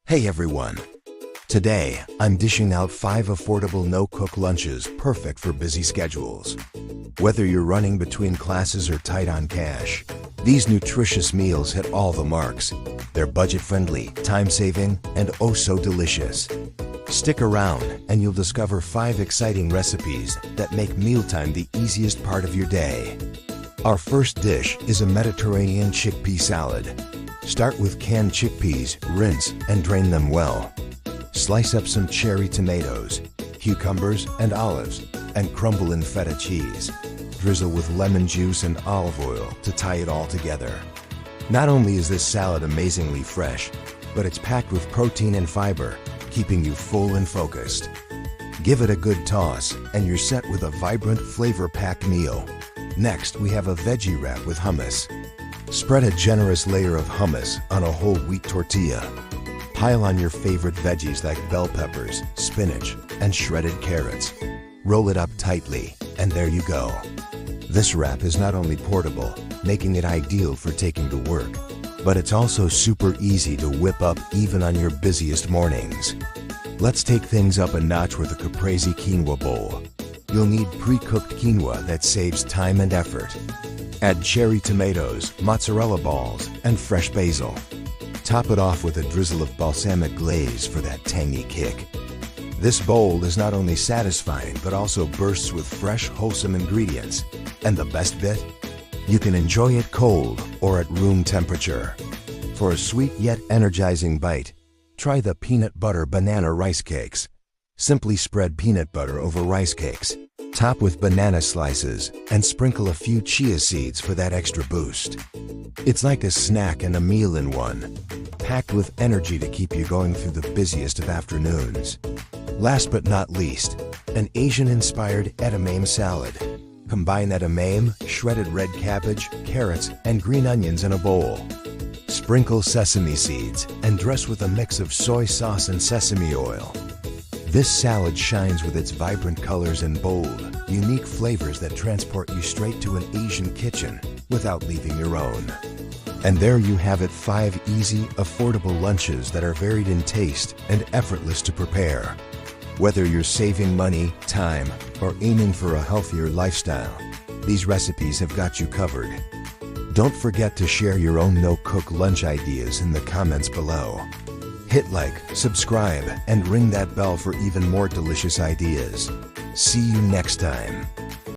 Hey everyone! Today, I'm dishing out 5 affordable no-cook lunches perfect for busy schedules. Whether you're running between classes or tight on cash, these nutritious meals hit all the marks. They're budget-friendly, time-saving, and oh so delicious. Stick around and you'll discover 5 exciting recipes that make mealtime the easiest part of your day. Our first dish is a Mediterranean chickpea salad. Start with canned chickpeas, rinse and drain them well. Slice up some cherry tomatoes, cucumbers and olives, and crumble in feta cheese. Drizzle with lemon juice and olive oil to tie it all together. Not only is this salad amazingly fresh, but it's packed with protein and fiber, keeping you full and focused. Give it a good toss, and you're set with a vibrant, flavor-packed meal. Next, we have a veggie wrap with hummus. Spread a generous layer of hummus on a whole wheat tortilla. Pile on your favorite veggies like bell peppers, spinach, and shredded carrots. Roll it up tightly, and there you go. This wrap is not only portable, making it ideal for taking to work, but it's also super easy to whip up even on your busiest mornings. Let's take things up a notch with a caprese quinoa bowl. You'll need pre-cooked quinoa that saves time and effort. Add cherry tomatoes, mozzarella balls, and fresh basil. Top it off with a drizzle of balsamic glaze for that tangy kick. This bowl is not only satisfying, but also bursts with fresh, wholesome ingredients. And the best bit? You can enjoy it cold or at room temperature. For a sweet yet energizing bite, try the peanut butter banana rice cakes. Simply spread peanut butter over rice cakes. Top with banana slices and sprinkle a few chia seeds for that extra boost. It's like a snack and a meal in one, packed with energy to keep you going through the busiest of afternoons. Last but not least, an Asian-inspired edamame salad. Combine edamame, shredded red cabbage, carrots, and green onions in a bowl. Sprinkle sesame seeds and dress with a mix of soy sauce and sesame oil. This salad shines with its vibrant colors and bold, unique flavors that transport you straight to an Asian kitchen without leaving your own. And there you have it, 5 easy, affordable lunches that are varied in taste and effortless to prepare. Whether you're saving money, time, or aiming for a healthier lifestyle, these recipes have got you covered. Don't forget to share your own no-cook lunch ideas in the comments below. Hit like, subscribe, and ring that bell for even more delicious ideas. See you next time.